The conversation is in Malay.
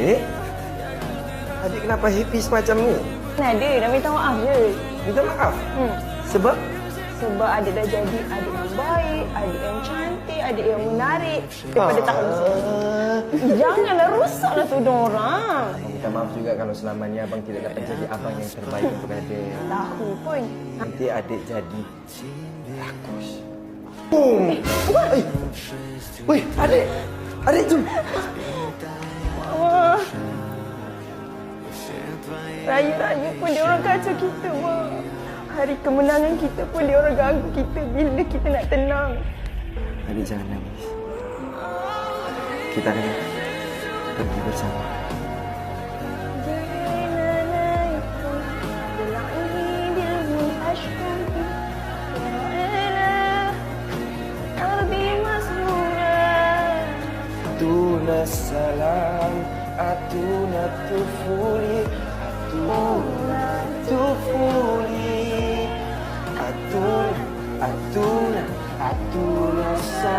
Adik? Adik kenapa happy semacam ni? Ada, dah minta maaf je. Minta maaf? Sebab? Sebab adik dah jadi adik yang baik, adik yang cantik, adik yang menarik daripada tahun sebelum. Janganlah rusaklah tudung orang. Minta maaf juga kalau selama ni abang tidak dapat jadi abang yang terbaik untuk adik. Tahu pun. Nanti adik jadi rakus. Boom! Eh, weh, adik! Adik tu! Wah. Raya-raya pun dia orang kacau kita, Wah. Hari kemenangan kita pun dia orang ganggu kita bila kita nak tenang. Adik jangan nangis. Kita akan pergi bersama. Atuna salam, atuna tufuli, atuna tufuli, atuna salam.